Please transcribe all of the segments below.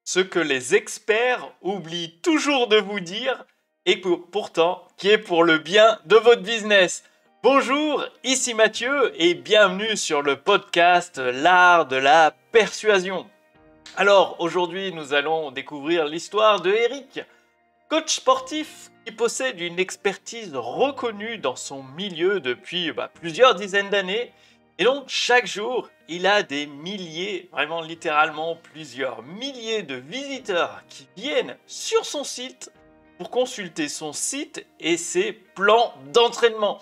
ce que les experts oublient toujours de vous dire et que pourtant qui est pour le bien de votre business. Bonjour, ici Mathieu et bienvenue sur le podcast L'art de la persuasion. Alors aujourd'hui nous allons découvrir l'histoire de Eric, coach sportif qui possède une expertise reconnue dans son milieu depuis plusieurs dizaines d'années. Et donc chaque jour, il a des milliers, vraiment littéralement plusieurs milliers de visiteurs qui viennent sur son site pour consulter son site et ses plans d'entraînement.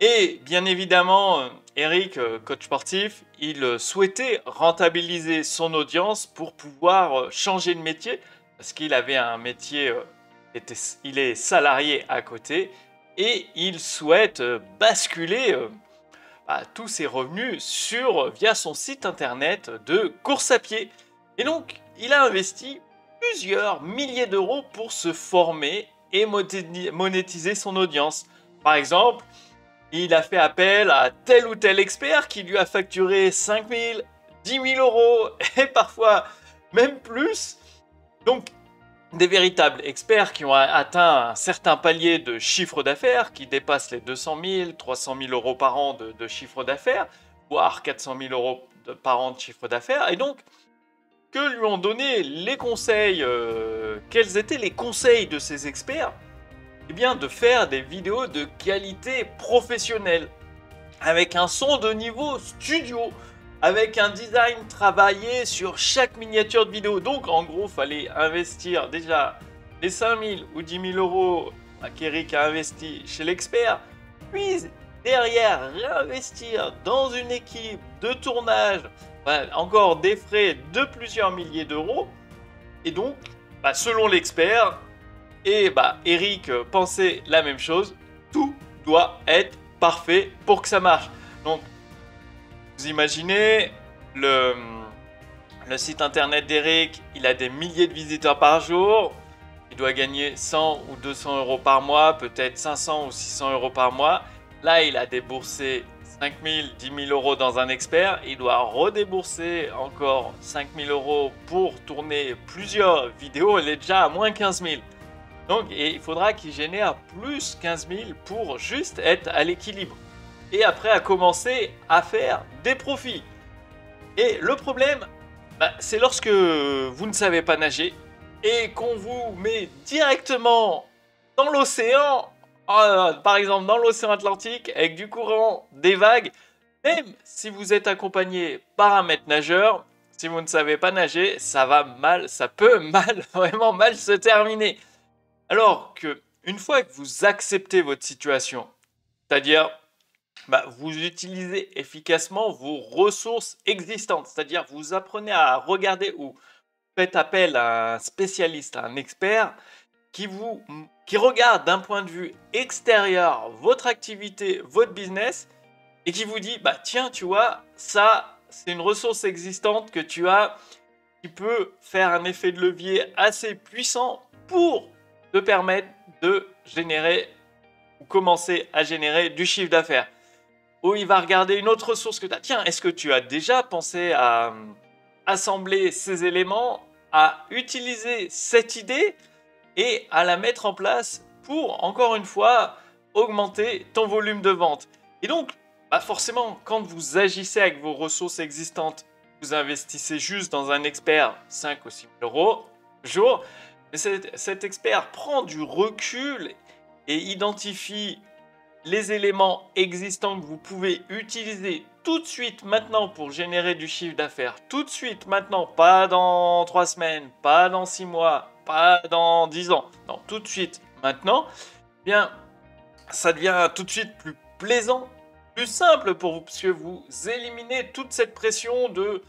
Et bien évidemment, Eric, coach sportif, il souhaitait rentabiliser son audience pour pouvoir changer de métier parce qu'il avait un métier, il est salarié à côté et il souhaite basculer tous ses revenus via son site internet de course à pied. Et donc, il a investi plusieurs milliers d'euros pour se former et monétiser son audience. Par exemple, il a fait appel à tel ou tel expert qui lui a facturé 5 000, 10 000 euros et parfois même plus. Donc, des véritables experts qui ont atteint un certain palier de chiffre d'affaires, qui dépassent les 200 000, 300 000 euros par an de chiffre d'affaires, voire 400 000 euros par an de chiffre d'affaires. Et donc, que lui ont donné les conseils quels étaient les conseils de ces experts? Eh bien, de faire des vidéos de qualité professionnelle, avec un son de niveau studio, avec un design travaillé sur chaque miniature de vidéo. Donc en gros, il fallait investir déjà les 5 000 ou 10 000 euros qu'Eric a investi chez l'expert, puis derrière réinvestir dans une équipe de tournage, encore des frais de plusieurs milliers d'euros. Et donc, selon l'expert, Eric pensait la même chose, tout doit être parfait pour que ça marche. Donc, vous imaginez, le site internet d'Eric, il a des milliers de visiteurs par jour, il doit gagner 100 ou 200 euros par mois, peut-être 500 ou 600 euros par mois. Là, il a déboursé 5 000, 10 000 euros dans un expert, il doit redébourser encore 5 000 euros pour tourner plusieurs vidéos, il est déjà à moins 15 000. Donc, il faudra qu'il génère plus 15 000 pour juste être à l'équilibre. Et après à commencer à faire des profits. Et le problème, c'est lorsque vous ne savez pas nager et qu'on vous met directement dans l'océan, par exemple dans l'océan Atlantique, avec du courant, des vagues, même si vous êtes accompagné par un maître nageur, si vous ne savez pas nager, ça peut vraiment mal se terminer. Alors que une fois que vous acceptez votre situation, c'est-à-dire vous utilisez efficacement vos ressources existantes, c'est-à-dire vous apprenez à regarder ou faites appel à un spécialiste, à un expert qui regarde d'un point de vue extérieur votre activité, votre business et qui vous dit tiens, tu vois, ça c'est une ressource existante que tu as qui peut faire un effet de levier assez puissant pour te permettre de générer ou commencer à générer du chiffre d'affaires. Ou il va regarder une autre ressource que tu as. Tiens, est-ce que tu as déjà pensé à assembler ces éléments, à utiliser cette idée et à la mettre en place pour, encore une fois, augmenter ton volume de vente. Et donc, forcément, quand vous agissez avec vos ressources existantes, vous investissez juste dans un expert 5 ou 6 000 euros jour, mais cet expert prend du recul et identifie les éléments existants que vous pouvez utiliser tout de suite maintenant pour générer du chiffre d'affaires. Tout de suite maintenant, pas dans 3 semaines, pas dans 6 mois, pas dans 10 ans. Non, tout de suite maintenant, bien, ça devient tout de suite plus plaisant, plus simple pour vous, parce que vous éliminez toute cette pression de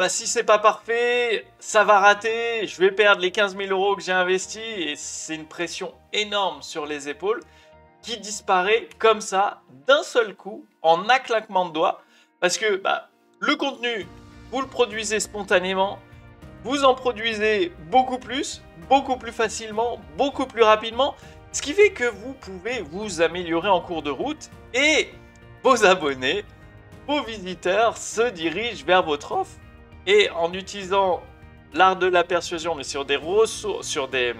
si c'est pas parfait, ça va rater, je vais perdre les 15 000 euros que j'ai investis et c'est une pression énorme sur les épaules qui disparaît comme ça d'un seul coup en un claquement de doigts parce que le contenu, vous le produisez spontanément, vous en produisez beaucoup plus facilement, beaucoup plus rapidement, ce qui fait que vous pouvez vous améliorer en cours de route et vos abonnés, vos visiteurs se dirigent vers votre offre. Et en utilisant l'art de la persuasion, mais sur des ressources, sur des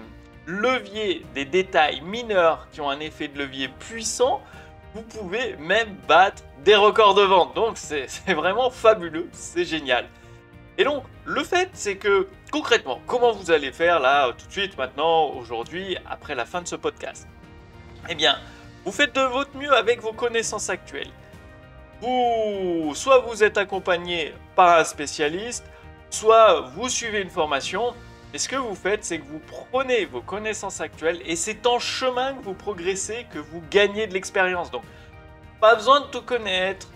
leviers, des détails mineurs qui ont un effet de levier puissant, vous pouvez même battre des records de vente. Donc c'est vraiment fabuleux, c'est génial. Et donc le fait c'est que concrètement, comment vous allez faire là tout de suite maintenant, aujourd'hui, après la fin de ce podcast? Eh bien, vous faites de votre mieux avec vos connaissances actuelles. Soit vous êtes accompagné par un spécialiste, soit vous suivez une formation. Et ce que vous faites, c'est que vous prenez vos connaissances actuelles et c'est en chemin que vous progressez, que vous gagnez de l'expérience. Donc, pas besoin de tout connaître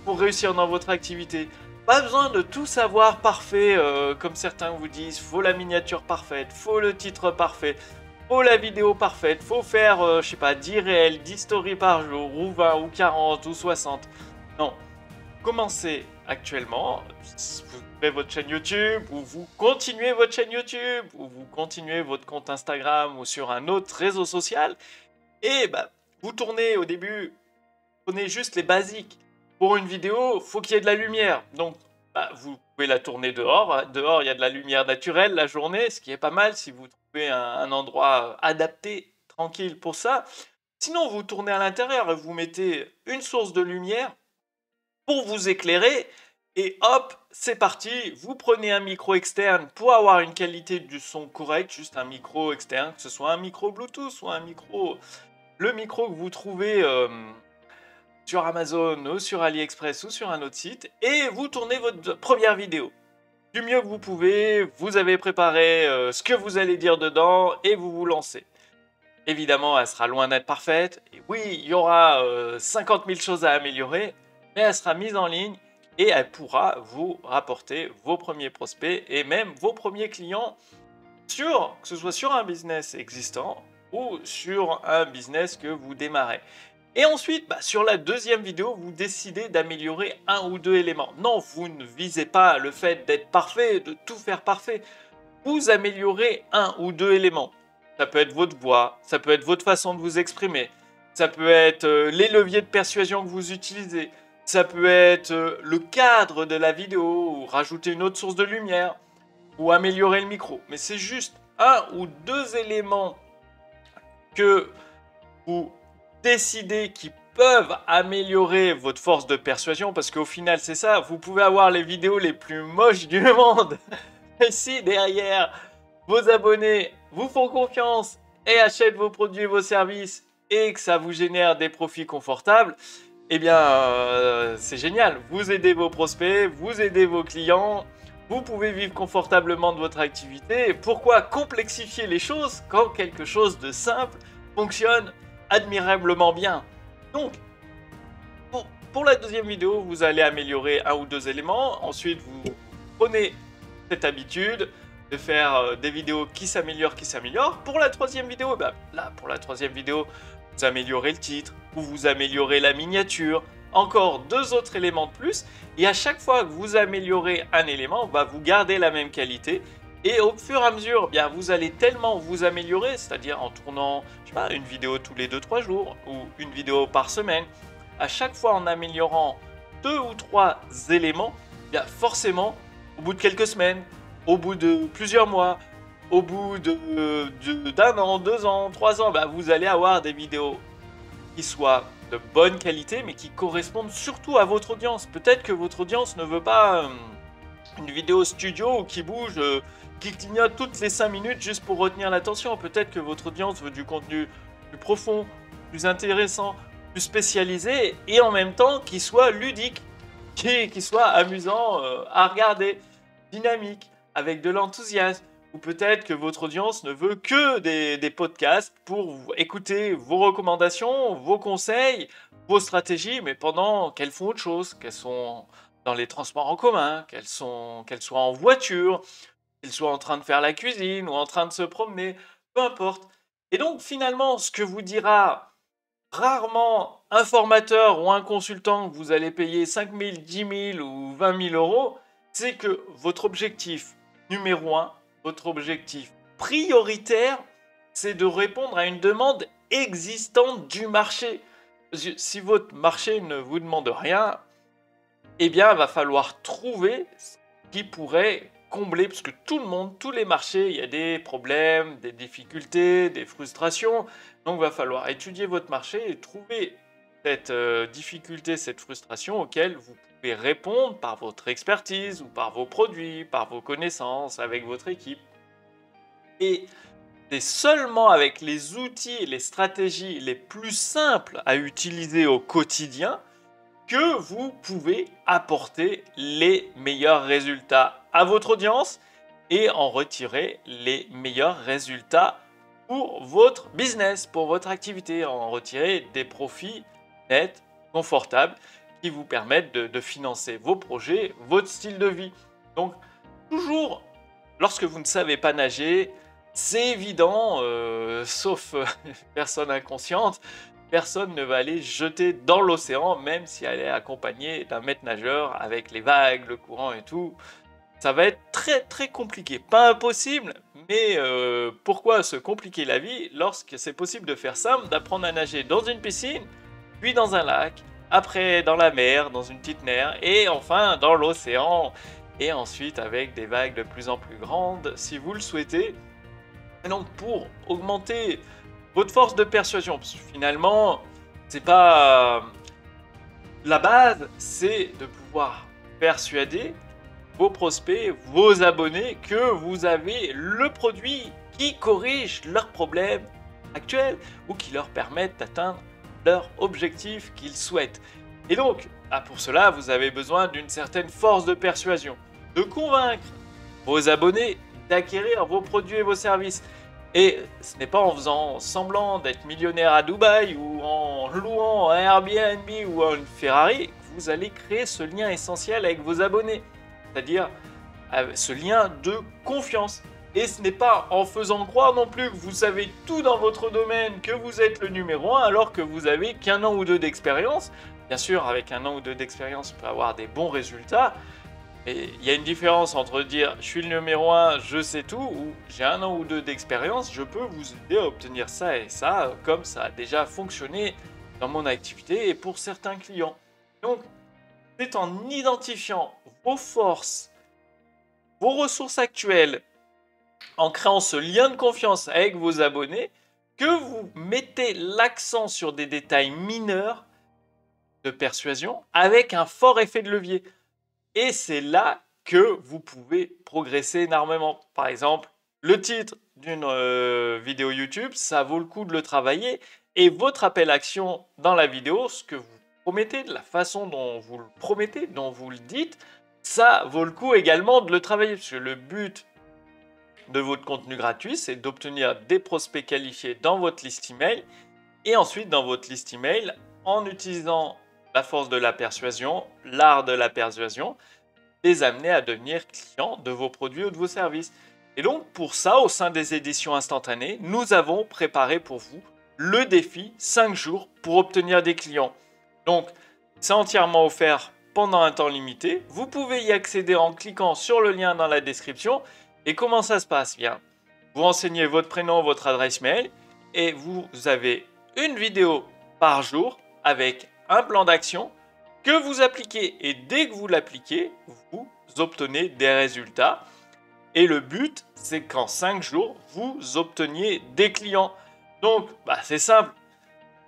pour réussir dans votre activité. Pas besoin de tout savoir parfait, comme certains vous disent. Faut la miniature parfaite, faut le titre parfait, faut la vidéo parfaite, faut faire, je sais pas, 10 réels, 10 stories par jour, ou 20, ou 40, ou 60. Non, commencez actuellement, vous ouvrez votre chaîne YouTube, ou vous continuez votre chaîne YouTube, ou vous continuez votre compte Instagram, ou sur un autre réseau social, et bah, vous tournez au début, prenez juste les basiques. Pour une vidéo, faut qu'il y ait de la lumière, donc bah, vous pouvez la tourner dehors. Dehors, il y a de la lumière naturelle la journée, ce qui est pas mal si vous trouvez un endroit adapté, tranquille pour ça. Sinon, vous tournez à l'intérieur et vous mettez une source de lumière pour vous éclairer, et hop, c'est parti, vous prenez un micro externe pour avoir une qualité du son correcte, juste un micro externe, que ce soit un micro Bluetooth ou le micro que vous trouvez sur Amazon ou sur AliExpress ou sur un autre site, et vous tournez votre première vidéo. Du mieux que vous pouvez, vous avez préparé ce que vous allez dire dedans, et vous vous lancez. Évidemment, elle sera loin d'être parfaite, et oui, il y aura 50 000 choses à améliorer, mais elle sera mise en ligne et elle pourra vous rapporter vos premiers prospects et même vos premiers clients, que ce soit sur un business existant ou sur un business que vous démarrez. Et ensuite, sur la deuxième vidéo, vous décidez d'améliorer un ou deux éléments. Non, vous ne visez pas le fait d'être parfait, de tout faire parfait. Vous améliorez un ou deux éléments. Ça peut être votre voix, ça peut être votre façon de vous exprimer, ça peut être les leviers de persuasion que vous utilisez, ça peut être le cadre de la vidéo, ou rajouter une autre source de lumière, ou améliorer le micro. Mais c'est juste un ou deux éléments que vous décidez qui peuvent améliorer votre force de persuasion, parce qu'au final c'est ça, vous pouvez avoir les vidéos les plus moches du monde, et si derrière vos abonnés vous font confiance et achètent vos produits et vos services et que ça vous génère des profits confortables, eh bien c'est génial, vous aidez vos prospects, vous aidez vos clients, vous pouvez vivre confortablement de votre activité. Pourquoi complexifier les choses quand quelque chose de simple fonctionne admirablement bien? Donc, pour la deuxième vidéo, vous allez améliorer un ou deux éléments. Ensuite, vous prenez cette habitude de faire des vidéos qui s'améliorent. Pour la troisième vidéo, pour la troisième vidéo, vous améliorez le titre, ou vous améliorez la miniature, encore deux autres éléments de plus, et à chaque fois que vous améliorez un élément, vous gardez la même qualité, et au fur et à mesure, vous allez tellement vous améliorer, c'est-à-dire en tournant, une vidéo tous les 2-3 jours, ou une vidéo par semaine, à chaque fois en améliorant deux ou trois éléments, forcément, au bout de quelques semaines, au bout de plusieurs mois, au bout d'un an, 2 ans, 3 ans, vous allez avoir des vidéos qui soient de bonne qualité, mais qui correspondent surtout à votre audience. Peut-être que votre audience ne veut pas une vidéo studio qui bouge, qui clignote toutes les 5 minutes juste pour retenir l'attention. Peut-être que votre audience veut du contenu plus profond, plus intéressant, plus spécialisé, et en même temps qui soit ludique, qui soit amusant à regarder, dynamique, avec de l'enthousiasme. Ou peut-être que votre audience ne veut que des podcasts pour écouter vos recommandations, vos conseils, vos stratégies, mais pendant qu'elles font autre chose, qu'elles sont dans les transports en commun, qu'elles soient en voiture, qu'elles soient en train de faire la cuisine ou en train de se promener, peu importe. Et donc finalement, ce que vous dira rarement un formateur ou un consultant que vous allez payer 5 000, 10 000 ou 20 000 euros, c'est que votre objectif numéro 1, votre objectif prioritaire, c'est de répondre à une demande existante du marché. Si votre marché ne vous demande rien, eh bien, il va falloir trouver ce qui pourrait combler, parce que tout le monde, tous les marchés, il y a des problèmes, des difficultés, des frustrations. Donc, il va falloir étudier votre marché et trouver cette difficulté, cette frustration auquel vous pouvez répondre par votre expertise ou par vos produits, par vos connaissances, avec votre équipe. Et c'est seulement avec les outils et les stratégies les plus simples à utiliser au quotidien que vous pouvez apporter les meilleurs résultats à votre audience et en retirer les meilleurs résultats pour votre business, pour votre activité, en retirer des profits nets, confortables, qui vous permettent de financer vos projets, votre style de vie. Donc, toujours, lorsque vous ne savez pas nager, c'est évident, sauf personne inconsciente, personne ne va aller jeter dans l'océan, même si elle est accompagnée d'un maître nageur avec les vagues, le courant et tout. Ça va être très très compliqué. Pas impossible, mais pourquoi se compliquer la vie lorsque c'est possible de faire simple, d'apprendre à nager dans une piscine, puis dans un lac, après dans la mer, dans une petite mer, et enfin dans l'océan, et ensuite avec des vagues de plus en plus grandes, si vous le souhaitez. Et donc pour augmenter votre force de persuasion, parce que finalement, c'est pas la base, c'est de pouvoir persuader vos prospects, vos abonnés que vous avez le produit qui corrige leurs problèmes actuels ou qui leur permettent d'atteindre leur objectif qu'ils souhaitent. Et donc, pour cela, vous avez besoin d'une certaine force de persuasion, de convaincre vos abonnés d'acquérir vos produits et vos services. Et ce n'est pas en faisant semblant d'être millionnaire à Dubaï ou en louant un Airbnb ou une Ferrari que vous allez créer ce lien essentiel avec vos abonnés. C'est-à-dire ce lien de confiance. Et ce n'est pas en faisant croire non plus que vous savez tout dans votre domaine, que vous êtes le numéro 1, alors que vous avez qu'un an ou deux d'expérience. Bien sûr, avec un an ou deux d'expérience, on peut avoir des bons résultats. Et il y a une différence entre dire « je suis le numéro 1, je sais tout » ou « j'ai un an ou deux d'expérience, je peux vous aider à obtenir ça et ça, comme ça a déjà fonctionné dans mon activité et pour certains clients. » Donc, c'est en identifiant vos forces, vos ressources actuelles, en créant ce lien de confiance avec vos abonnés, que vous mettez l'accent sur des détails mineurs de persuasion avec un fort effet de levier. Et c'est là que vous pouvez progresser énormément. Par exemple, le titre d'une vidéo YouTube, ça vaut le coup de le travailler. Et votre appel à action dans la vidéo, ce que vous promettez, de la façon dont vous le promettez, dont vous le dites, ça vaut le coup également de le travailler. Parce que le but de votre contenu gratuit, c'est d'obtenir des prospects qualifiés dans votre liste email. Et ensuite, dans votre liste email, en utilisant la force de la persuasion, l'art de la persuasion, les amener à devenir clients de vos produits ou de vos services. Et donc, pour ça, au sein des éditions instantanées, nous avons préparé pour vous le défi 5 jours pour obtenir des clients. Donc, c'est entièrement offert pendant un temps limité. Vous pouvez y accéder en cliquant sur le lien dans la description. Et comment ça se passe? Bien, vous renseignez votre prénom, votre adresse mail et vous avez une vidéo par jour avec un plan d'action que vous appliquez. Et dès que vous l'appliquez, vous obtenez des résultats. Et le but, c'est qu'en 5 jours, vous obteniez des clients. Donc, c'est simple.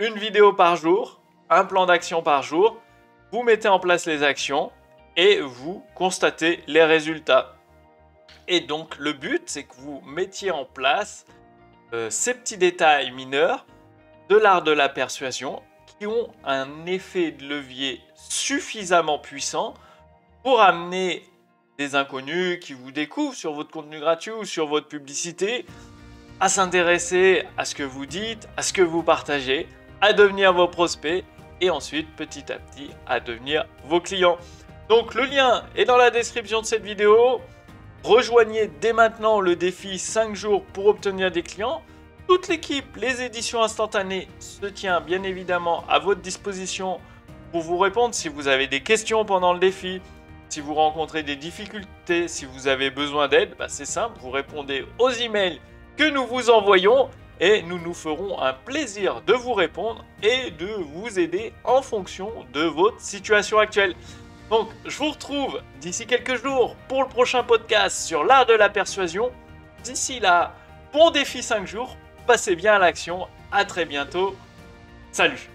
Une vidéo par jour, un plan d'action par jour. Vous mettez en place les actions et vous constatez les résultats. Et donc, le but, c'est que vous mettiez en place ces petits détails mineurs de l'art de la persuasion qui ont un effet de levier suffisamment puissant pour amener des inconnus qui vous découvrent sur votre contenu gratuit ou sur votre publicité à s'intéresser à ce que vous dites, à ce que vous partagez, à devenir vos prospects et ensuite petit à petit à devenir vos clients. Donc le lien est dans la description de cette vidéo. Rejoignez dès maintenant le défi 5 jours pour obtenir des clients. Toute l'équipe, les éditions instantanées, se tient bien évidemment à votre disposition pour vous répondre si vous avez des questions pendant le défi, si vous rencontrez des difficultés, si vous avez besoin d'aide. C'est simple, vous répondez aux emails que nous vous envoyons et nous nous ferons un plaisir de vous répondre et de vous aider en fonction de votre situation actuelle. Donc, je vous retrouve d'ici quelques jours pour le prochain podcast sur l'art de la persuasion. D'ici là, bon défi 5 jours, passez bien à l'action, à très bientôt, salut!